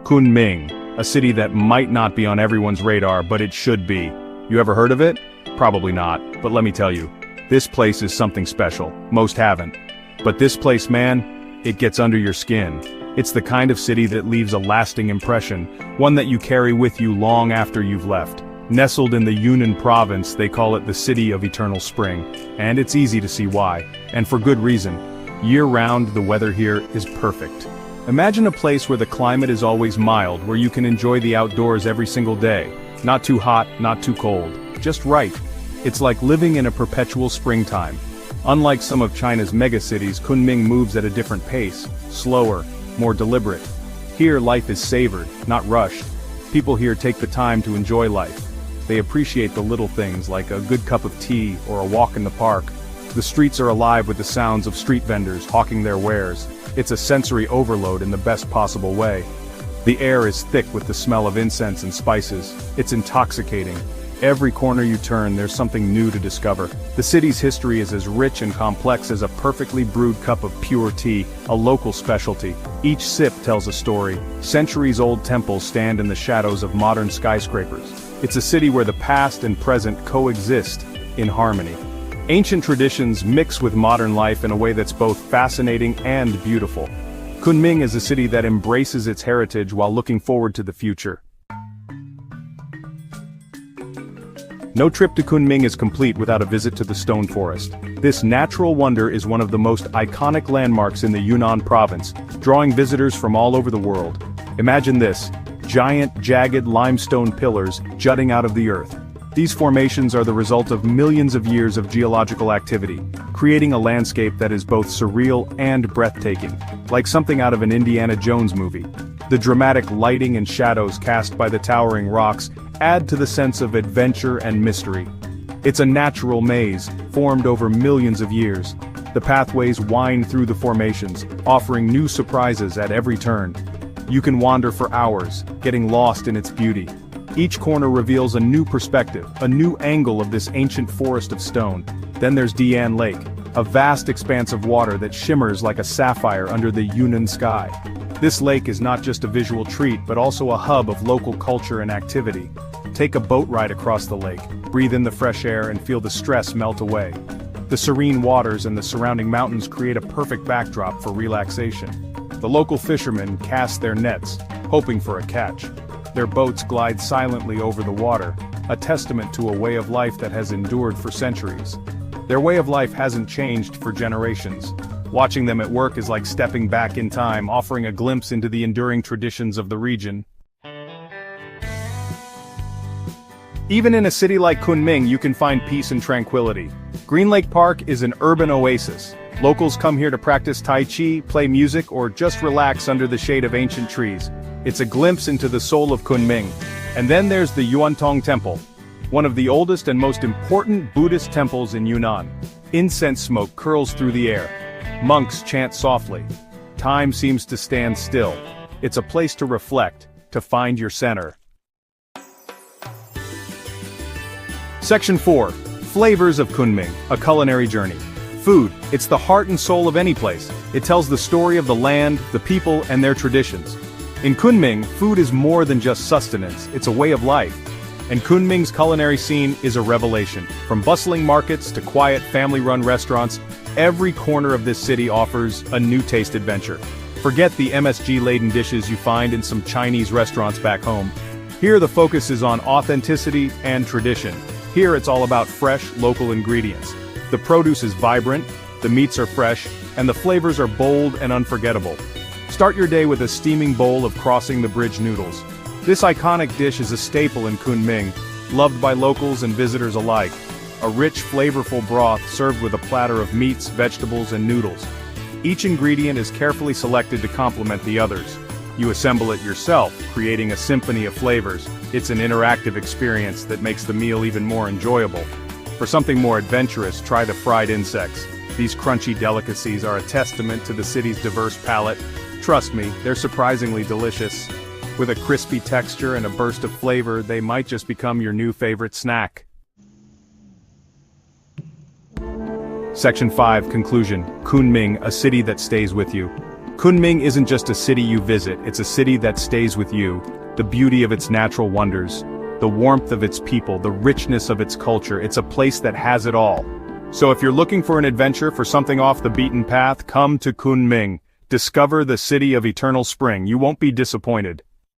Kunming, a city that might not be on everyone's radar, but it should be. You ever heard of it? Probably not, but let me tell you, this place is something special. Most haven't. But this place, man, it gets under your skin. It's the kind of city that leaves a lasting impression, one that you carry with you long after you've left. Nestled in the Yunnan province, they call it the City of Eternal Spring, and it's easy to see why, and for good reason. Year-round, the weather here is perfect. Imagine a place where the climate is always mild, where you can enjoy the outdoors every single day. Not too hot, not too cold. Just right. It's like living in a perpetual springtime. Unlike some of China's megacities, Kunming moves at a different pace, slower, more deliberate. Here life is savored, not rushed. People here take the time to enjoy life. They appreciate the little things like a good cup of tea or a walk in the park. The streets are alive with the sounds of street vendors hawking their wares. It's a sensory overload in the best possible way. The air is thick with the smell of incense and spices. It's intoxicating. Every corner you turn, there's something new to discover. The city's history is as rich and complex as a perfectly brewed cup of pure tea, a local specialty. Each sip tells a story. Centuries-old temples stand in the shadows of modern skyscrapers. It's a city where the past and present coexist in harmony. Ancient traditions mix with modern life in a way that's both fascinating and beautiful. Kunming is a city that embraces its heritage while looking forward to the future. No trip to Kunming is complete without a visit to the stone forest. This natural wonder is one of the most iconic landmarks in the Yunnan province, drawing visitors from all over the world. Imagine this: giant, jagged limestone pillars jutting out of the earth. These formations are the result of millions of years of geological activity, creating a landscape that is both surreal and breathtaking, like something out of an Indiana Jones movie. The dramatic lighting and shadows cast by the towering rocks add to the sense of adventure and mystery. It's a natural maze, formed over millions of years. The pathways wind through the formations, offering new surprises at every turn. You can wander for hours, getting lost in its beauty. Each corner reveals a new perspective, a new angle of this ancient forest of stone. Then there's Dian Lake, a vast expanse of water that shimmers like a sapphire under the Yunnan sky. This lake is not just a visual treat, but also a hub of local culture and activity. Take a boat ride across the lake, breathe in the fresh air and feel the stress melt away. The serene waters and the surrounding mountains create a perfect backdrop for relaxation. The local fishermen cast their nets, hoping for a catch. Their boats glide silently over the water, a testament to a way of life that has endured for centuries. Their way of life hasn't changed for generations. Watching them at work is like stepping back in time, offering a glimpse into the enduring traditions of the region. Even in a city like Kunming, you can find peace and tranquility. Green Lake Park is an urban oasis. Locals come here to practice Tai Chi, play music, or just relax under the shade of ancient trees. It's a glimpse into the soul of Kunming. And then there's the Yuantong Temple, one of the oldest and most important Buddhist temples in Yunnan. Incense smoke curls through the air. Monks chant softly. Time seems to stand still. It's a place to reflect, to find your center. Section 4. Flavors of Kunming, a culinary journey. Food, it's the heart and soul of any place. It tells the story of the land, the people, and their traditions. In Kunming, food is more than just sustenance, it's a way of life. And Kunming's culinary scene is a revelation. From bustling markets to quiet family-run restaurants, every corner of this city offers a new taste adventure. Forget the MSG-laden dishes you find in some Chinese restaurants back home. Here the focus is on authenticity and tradition. Here it's all about fresh, local ingredients. The produce is vibrant, the meats are fresh, and the flavors are bold and unforgettable. Start your day with a steaming bowl of crossing the bridge noodles. This iconic dish is a staple in Kunming, loved by locals and visitors alike. A rich, flavorful broth served with a platter of meats, vegetables, and noodles. Each ingredient is carefully selected to complement the others. You assemble it yourself, creating a symphony of flavors. It's an interactive experience that makes the meal even more enjoyable. For something more adventurous, try the fried insects. These crunchy delicacies are a testament to the city's diverse palate. Trust me, they're surprisingly delicious. With a crispy texture and a burst of flavor, they might just become your new favorite snack. Section 5. Conclusion. Kunming, a city that stays with you. Kunming isn't just a city you visit, it's a city that stays with you. The beauty of its natural wonders, the warmth of its people, the richness of its culture, it's a place that has it all. So if you're looking for an adventure, for something off the beaten path, come to Kunming. Discover the city of eternal spring, you won't be disappointed.